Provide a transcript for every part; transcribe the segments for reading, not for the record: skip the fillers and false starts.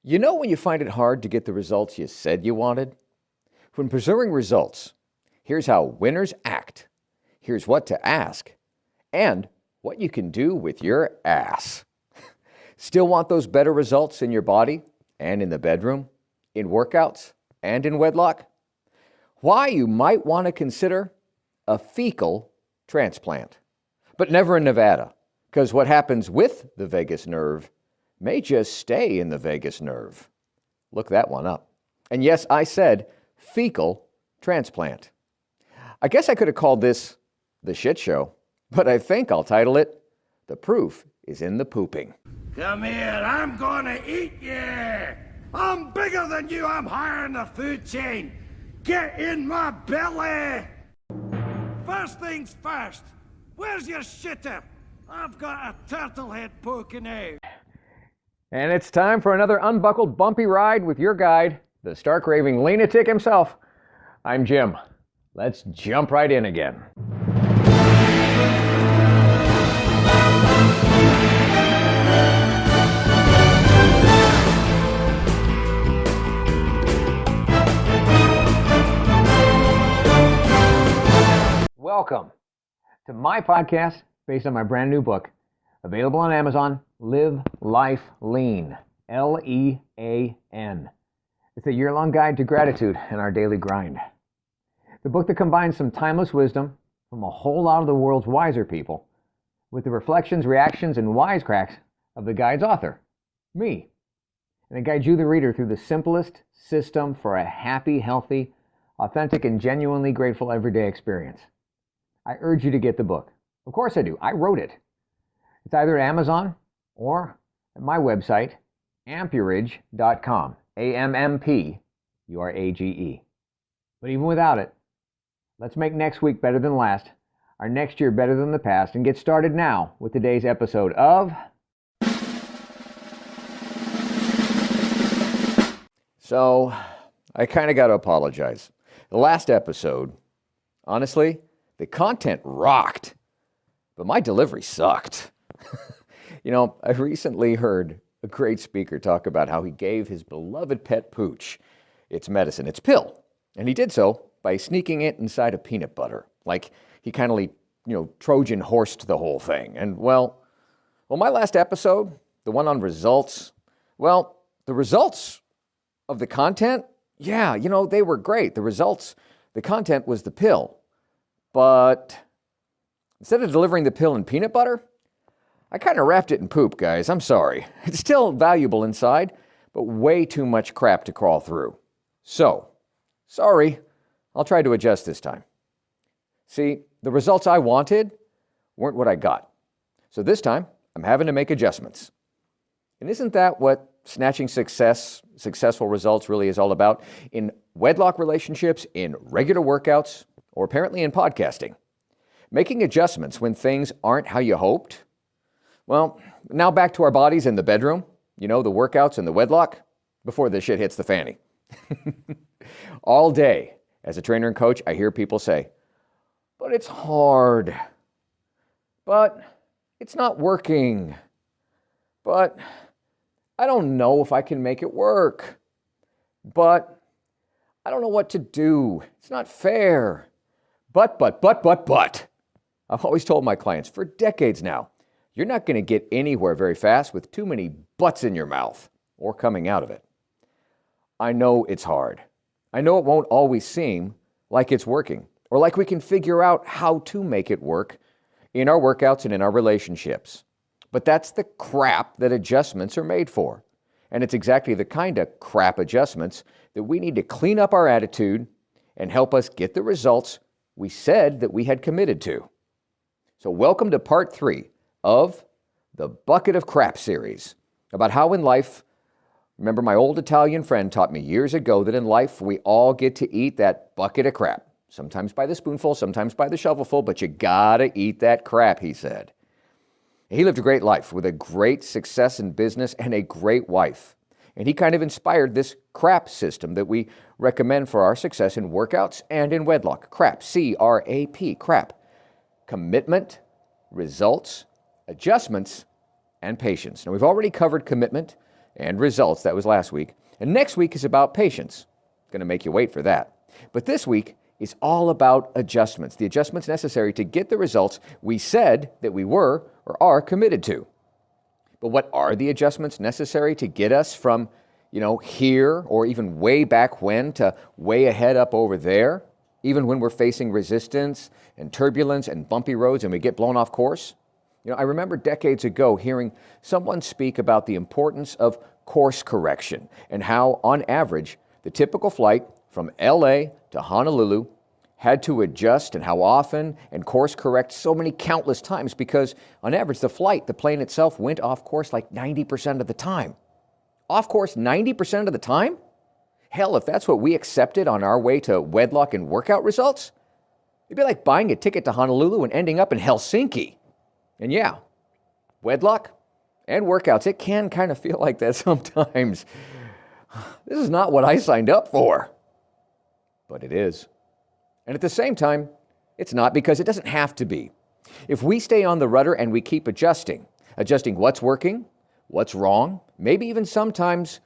You know when you find it hard to get the results you said you wanted? When pursuing results, here's how winners act. Here's what to ask. And what you can do with your ass. Still want those better results in your body and in the bedroom, in workouts and in wedlock? Why you might want to consider a fecal transplant. But never in Nevada, because what happens with the vagus nerve may just stay in the vagus nerve. Look that one up. And yes, I said fecal transplant. I guess I could have called this the shit show, but I think I'll title it The Proof is in the Pooping. Come here, I'm gonna eat you! I'm bigger than you, I'm higher in the food chain! Get in my belly! First things first, where's your shitter? I've got a turtle head poking out. And it's time for another unbuckled bumpy ride with your guide, the stark raving LEAN-atic himself. I'm Jim. Let's jump right in again. Welcome to my podcast based on my brand new book, available on Amazon, Live Life Lean, L-E-A-N. It's a year-long guide to gratitude and our daily grind. The book that combines some timeless wisdom from a whole lot of the world's wiser people with the reflections, reactions, and wisecracks of the guide's author, me. And it guides you, the reader, through the simplest system for a happy, healthy, authentic, and genuinely grateful everyday experience. I urge you to get the book. Of course I do. I wrote it. It's either at Amazon or at my website, ampurage.com. A-M-M-P-U-R-A-G-E. But even without it, let's make next week better than last, our next year better than the past, and get started now with today's episode of... So, I kind of got to apologize. The last episode, honestly, the content rocked, but my delivery sucked. You know, I recently heard a great speaker talk about how he gave his beloved pet pooch its medicine, its pill. And he did so by sneaking it inside of peanut butter. Like he kind of, Trojan horsed the whole thing. And well, my last episode, the one on results, the results of the content, they were great. The content was the pill. But instead of delivering the pill in peanut butter, I kind of wrapped it in poop, guys. I'm sorry. It's still valuable inside, but way too much crap to crawl through. So, sorry. I'll try to adjust this time. See, the results I wanted weren't what I got. So this time, I'm having to make adjustments. And isn't that what snatching successful results really is all about? In wedlock relationships, in regular workouts, or apparently in podcasting. Making adjustments when things aren't how you hoped. Well, now back to our bodies in the bedroom, the workouts and the wedlock, before the shit hits the fanny. All day, as a trainer and coach, I hear people say, but it's hard. But it's not working. But I don't know if I can make it work. But I don't know what to do. It's not fair. But. I've always told my clients for decades now, you're not going to get anywhere very fast with too many butts in your mouth or coming out of it. I know it's hard. I know it won't always seem like it's working or like we can figure out how to make it work in our workouts and in our relationships. But that's the crap that adjustments are made for. And it's exactly the kind of crap adjustments that we need to clean up our attitude and help us get the results we said that we had committed to. So welcome to part 3 of the Bucket of Crap series, about how in life, remember my old Italian friend taught me years ago that in life we all get to eat that bucket of crap. Sometimes by the spoonful, sometimes by the shovelful, but you gotta eat that crap, he said. He lived a great life with a great success in business and a great wife. And he kind of inspired this CRAP system that we recommend for our success in workouts and in wedlock. CRAP, C-R-A-P, CRAP. Commitment, results, adjustments, and patience. Now, we've already covered commitment, and results. That was last week. And next week is about patience. Going to make you wait for that. But this week is all about adjustments, the adjustments necessary to get the results we said that we were or are committed to. But what are the adjustments necessary to get us from, here or even way back when to way ahead up over there, even when we're facing resistance and turbulence and bumpy roads and we get blown off course? I remember decades ago hearing someone speak about the importance of course correction and how, on average, the typical flight from LA to Honolulu had to adjust and how often and course correct so many countless times because, on average, the plane itself went off course like 90% of the time. Off course 90% of the time? Hell, if that's what we accepted on our way to wedlock and workout results, it'd be like buying a ticket to Honolulu and ending up in Helsinki. And yeah, wedlock and workouts, it can kind of feel like that sometimes. This is not what I signed up for. But it is. And at the same time, it's not, because it doesn't have to be. If we stay on the rudder and we keep adjusting what's working, what's wrong, maybe even sometimes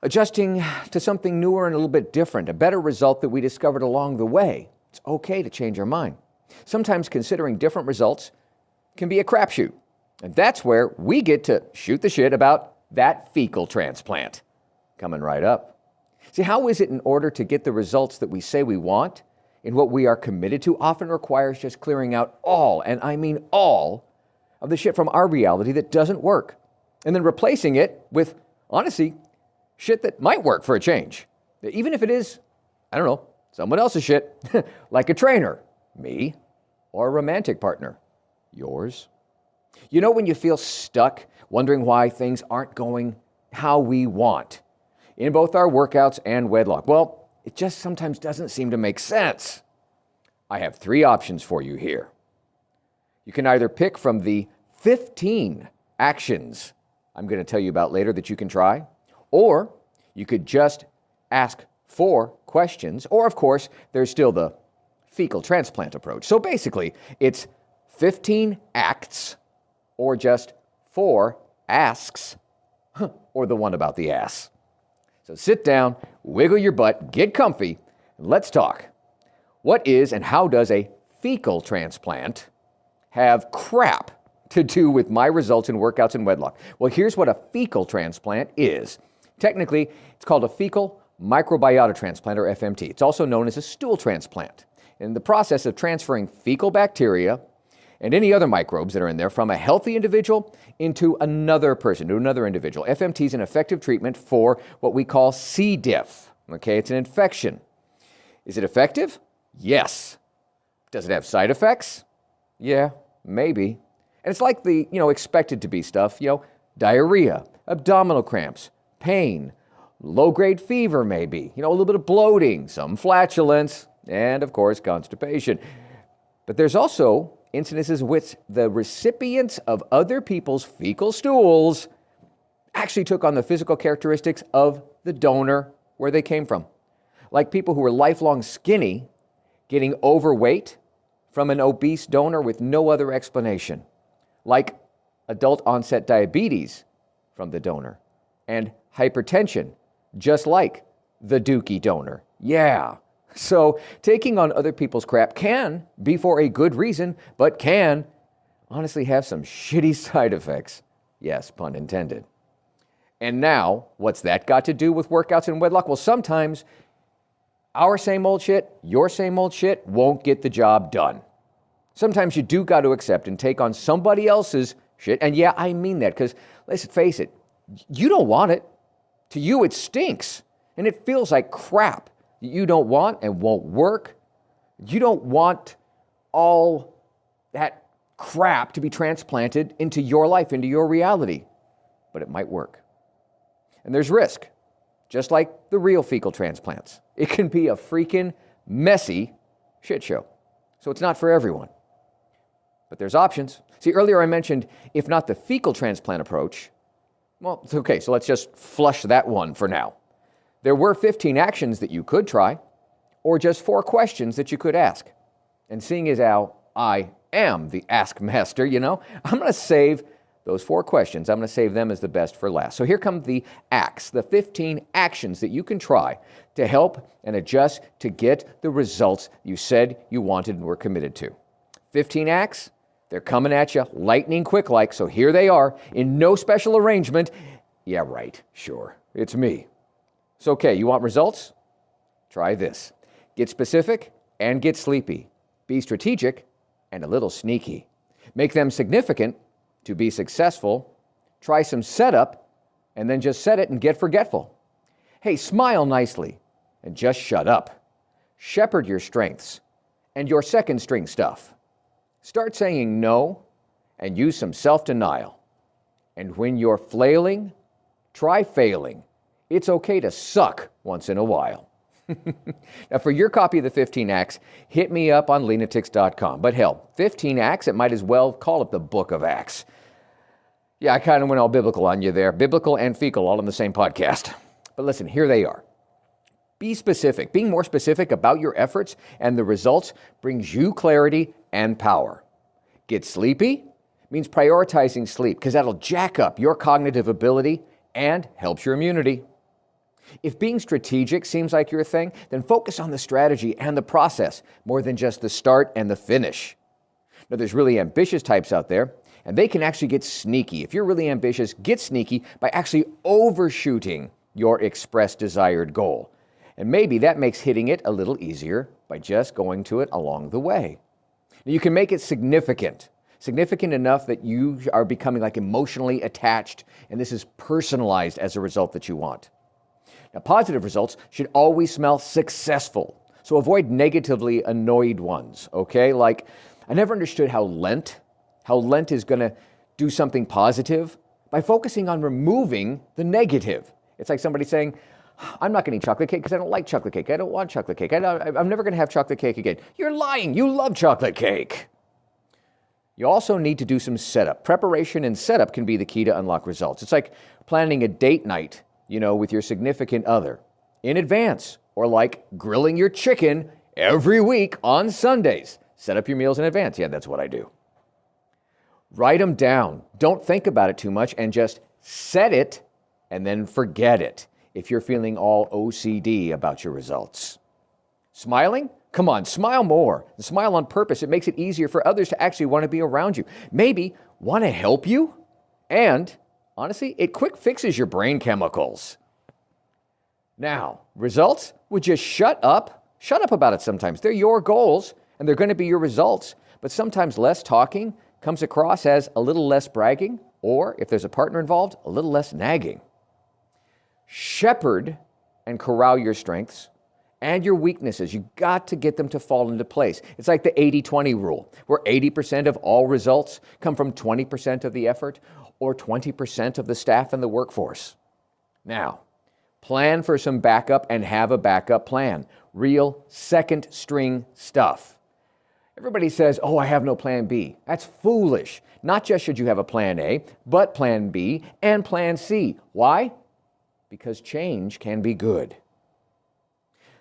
adjusting to something newer and a little bit different, a better result that we discovered along the way, it's okay to change our mind. Sometimes considering different results can be a crapshoot. And that's where we get to shoot the shit about that fecal transplant. Coming right up. See, how is it in order to get the results that we say we want and what we are committed to often requires just clearing out all, and I mean all, of the shit from our reality that doesn't work, and then replacing it with, honestly, shit that might work for a change. Even if it is, someone else's shit, like a trainer, me, or a romantic partner, yours. When you feel stuck, wondering why things aren't going how we want in both our workouts and wedlock? Well, it just sometimes doesn't seem to make sense. I have 3 options for you here. You can either pick from the 15 actions I'm going to tell you about later that you can try, or you could just ask 4 questions, or of course, there's still the fecal transplant approach. So basically, it's 15 acts, or just 4 asks, or the one about the ass. So sit down, wiggle your butt, get comfy, and let's talk. What is and how does a fecal transplant have crap to do with my results in workouts and wedlock? Well, here's what a fecal transplant is. Technically, it's called a fecal microbiota transplant, or FMT. It's also known as a stool transplant. In the process of transferring fecal bacteria and any other microbes that are in there from a healthy individual into another person, to another individual. FMT is an effective treatment for what we call C. diff. Okay, it's an infection. Is it effective? Yes. Does it have side effects? Yeah, maybe. And it's like the, expected to be stuff, diarrhea, abdominal cramps, pain, low-grade fever maybe, a little bit of bloating, some flatulence, and of course, constipation. But there's also incidences with the recipients of other people's fecal stools actually took on the physical characteristics of the donor where they came from. Like people who were lifelong skinny getting overweight from an obese donor with no other explanation. Like adult onset diabetes from the donor. And hypertension, just like the dookie donor. Yeah. So taking on other people's crap can be for a good reason, but can honestly have some shitty side effects. Yes, pun intended. And now, what's that got to do with workouts and wedlock? Well, sometimes our same old shit, your same old shit won't get the job done. Sometimes you do got to accept and take on somebody else's shit. And yeah, I mean that, because let's face it, you don't want it. To you, it stinks. And it feels like crap that you don't want and won't work. You don't want all that crap to be transplanted into your life, into your reality. But it might work. And there's risk, just like the real fecal transplants. It can be a freaking messy shit show. So it's not for everyone. But there's options. See, earlier I mentioned, if not the fecal transplant approach, well, it's okay, so let's just flush that one for now. There were 15 actions that you could try, or just 4 questions that you could ask. And seeing as how I am the ask master, I'm going to save those 4 questions, I'm going to save them as the best for last. So here come the acts, the 15 actions that you can try to help and adjust to get the results you said you wanted and were committed to. 15 acts, they're coming at you lightning quick like, so here they are in no special arrangement. Yeah, right, sure, it's me. So okay, you want results? Try this. Get specific and get sleepy. Be strategic and a little sneaky. Make them significant to be successful. Try some setup and then just set it and get forgetful. Hey, smile nicely and just shut up. Shepherd your strengths and your second string stuff. Start saying no and use some self-denial. And when you're flailing, try failing. It's okay to suck once in a while. Now, for your copy of the 15 Acts, hit me up on LEAN-atics.com. But hell, 15 Acts, it might as well call it the Book of Acts. Yeah, I kind of went all biblical on you there. Biblical and fecal all in the same podcast. But listen, here they are. Be specific. Being more specific about your efforts and the results brings you clarity and power. Get sleepy means prioritizing sleep because that'll jack up your cognitive ability and helps your immunity. If being strategic seems like your thing, then focus on the strategy and the process more than just the start and the finish. Now, there's really ambitious types out there, and they can actually get sneaky. If you're really ambitious, get sneaky by actually overshooting your expressed desired goal. And maybe that makes hitting it a little easier by just going to it along the way. Now, you can make it significant enough that you are becoming like emotionally attached, and this is personalized as a result that you want. Now, positive results should always smell successful, so avoid negatively annoyed ones, okay? Like, I never understood how Lent is going to do something positive by focusing on removing the negative. It's like somebody saying, I'm not going to eat chocolate cake because I don't like chocolate cake. I don't want chocolate cake. I'm never going to have chocolate cake again. You're lying. You love chocolate cake. You also need to do some setup. Preparation and setup can be the key to unlock results. It's like planning a date night, with your significant other in advance, or like grilling your chicken every week on Sundays. Set up your meals in advance. Yeah, that's what I do. Write them down. Don't think about it too much and just set it and then forget it if you're feeling all OCD about your results. Smiling? Come on, smile more. Smile on purpose. It makes it easier for others to actually want to be around you. Maybe want to help you. And honestly, it quick fixes your brain chemicals. Now, results? Would just shut up. Shut up about it sometimes. They're your goals and they're going to be your results. But sometimes less talking comes across as a little less bragging, or if there's a partner involved, a little less nagging. Shepherd and corral your strengths and your weaknesses. You got to get them to fall into place. It's like the 80-20 rule, where 80% of all results come from 20% of the effort or 20% of the staff and the workforce. Now, plan for some backup and have a backup plan. Real second string stuff. Everybody says, oh, I have no plan B. That's foolish. Not just should you have a plan A, but plan B and plan C. Why? Because change can be good.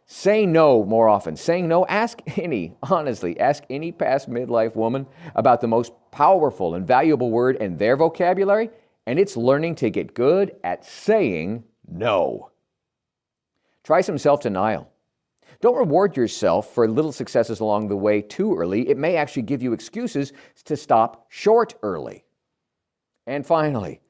Say no more often. Saying no, ask any past midlife woman about the most powerful and valuable word in their vocabulary, and it's learning to get good at saying no. Try some self-denial. Don't reward yourself for little successes along the way too early. It may actually give you excuses to stop short early. And finally,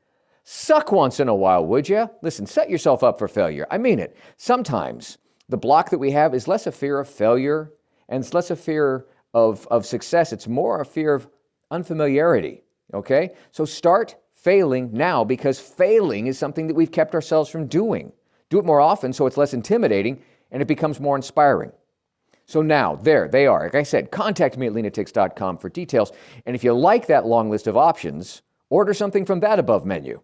suck once in a while, would you? Listen, set yourself up for failure. I mean it. Sometimes the block that we have is less a fear of failure and it's less a fear of success. It's more a fear of unfamiliarity, okay? So start failing now, because failing is something that we've kept ourselves from doing. Do it more often so it's less intimidating and it becomes more inspiring. So now, there they are. Like I said, contact me at LEAN-atics.com for details. And if you like that long list of options, order something from that above menu.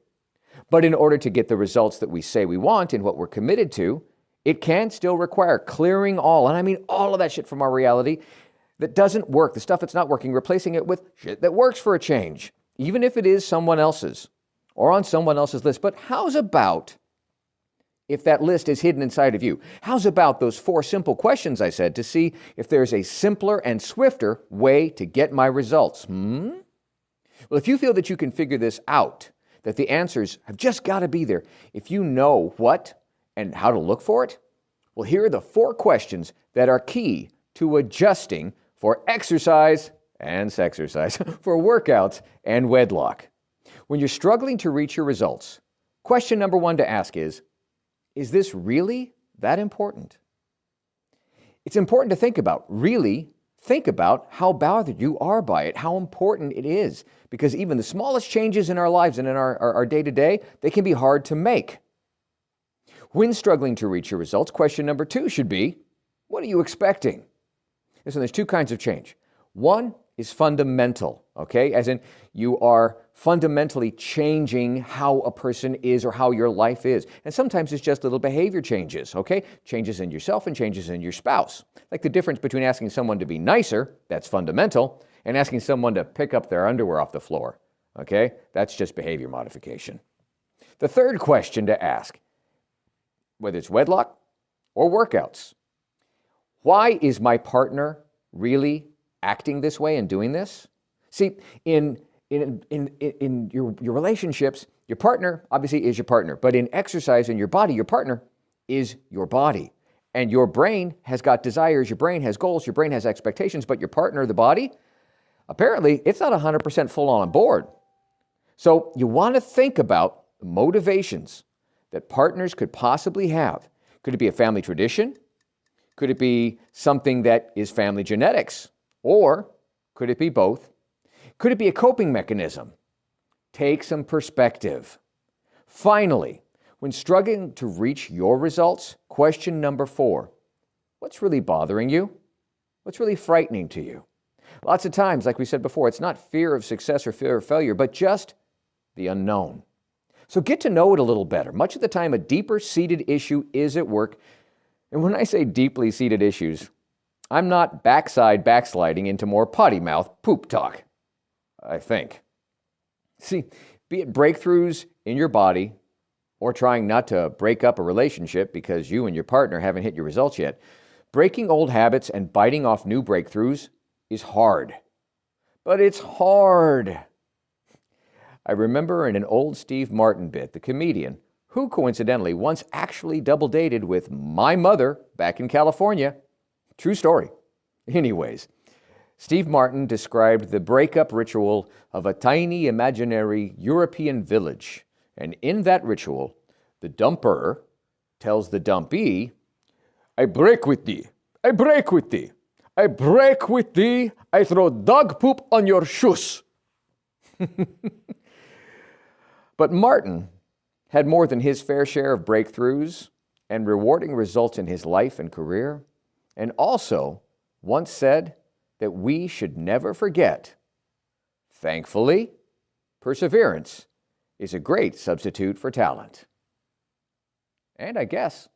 But in order to get the results that we say we want and what we're committed to, it can still require clearing all, and I mean all of that shit from our reality that doesn't work, the stuff that's not working, replacing it with shit that works for a change, even if it is someone else's or on someone else's list. But how's about if that list is hidden inside of you? How's about those 4 simple questions I said to see if there's a simpler and swifter way to get my results? Well, if you feel that you can figure this out, that the answers have just got to be there, if you know what and how to look for it, well, here are the 4 questions that are key to adjusting for exercise and sexercise, for workouts and wedlock. When you're struggling to reach your results, question number 1 to ask is this really that important? It's important to think about. Really think about how bothered you are by it, how important it is, because even the smallest changes in our lives and in our day-to-day, they can be hard to make. When struggling to reach your results, question number 2 should be, what are you expecting? Listen, there's 2 kinds of change. One is fundamental, okay? As in, you are fundamentally changing how a person is or how your life is. And sometimes it's just little behavior changes, okay? Changes in yourself and changes in your spouse. Like the difference between asking someone to be nicer, that's fundamental, and asking someone to pick up their underwear off the floor, okay? That's just behavior modification. The third question to ask, whether it's wedlock or workouts, why is my partner really acting this way and doing this? See, in your relationships, your partner obviously is your partner, but in exercise in your body, your partner is your body. And your brain has got desires, your brain has goals, your brain has expectations, but your partner, the body, apparently it's not 100% full on board. So you want to think about the motivations that partners could possibly have. Could it be a family tradition? Could it be something that is family genetics? Or could it be both? Could it be a coping mechanism? Take some perspective. Finally, when struggling to reach your results, question number 4, what's really bothering you? What's really frightening to you? Lots of times, like we said before, it's not fear of success or fear of failure, but just the unknown. So get to know it a little better. Much of the time, a deeper seated issue is at work. And when I say deeply seated issues, I'm not backsliding into more potty mouth poop talk, I think. See, be it breakthroughs in your body or trying not to break up a relationship because you and your partner haven't hit your results yet, breaking old habits and biting off new breakthroughs is hard. But it's hard. I remember in an old Steve Martin bit, the comedian, who coincidentally once actually double dated with my mother back in California. True story. Anyways, Steve Martin described the breakup ritual of a tiny imaginary European village. And in that ritual, the dumper tells the dumpee, I break with thee, I break with thee, I break with thee, I throw dog poop on your shoes. But Martin had more than his fair share of breakthroughs and rewarding results in his life and career, and also once said that we should never forget, thankfully, perseverance is a great substitute for talent. And I guess,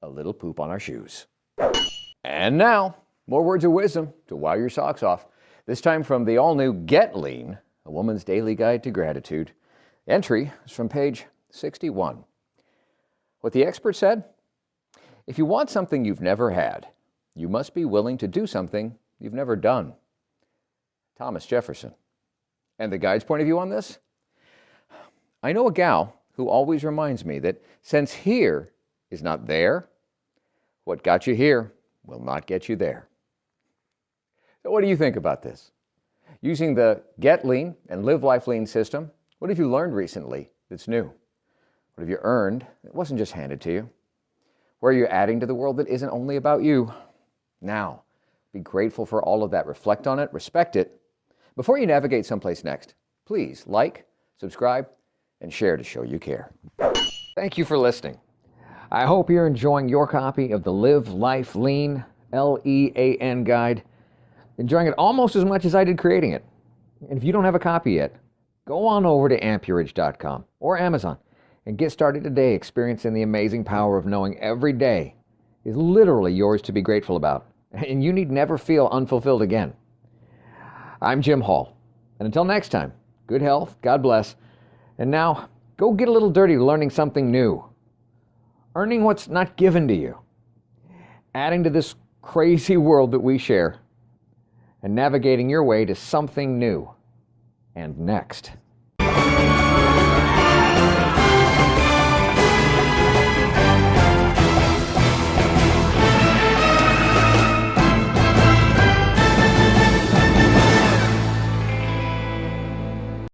a little poop on our shoes. And now, more words of wisdom to wow your socks off. This time from the all-new Get Lean, A Woman's Daily Guide to Gratitude. The entry is from page 61. What the expert said? If you want something you've never had, you must be willing to do something you've never done. Thomas Jefferson. And the guide's point of view on this? I know a gal who always reminds me that since here is not there, what got you here will not get you there. So what do you think about this? Using the Get Lean and Live Life Lean system, what have you learned recently that's new? What have you earned that wasn't just handed to you? Where are you adding to the world that isn't only about you? Now, be grateful for all of that. Reflect on it, respect it. Before you navigate someplace next, please like, subscribe, and share to show you care. Thank you for listening. I hope you're enjoying your copy of the Live Life Lean, L-E-A-N guide. Enjoying it almost as much as I did creating it. And if you don't have a copy yet, go on over to amperage.com or Amazon and get started today experiencing the amazing power of knowing every day is literally yours to be grateful about. And you need never feel unfulfilled again. I'm Jim Hall. And until next time, good health, God bless. And now, go get a little dirty learning something new. Earning what's not given to you. Adding to this crazy world that we share. And navigating your way to something new. And next.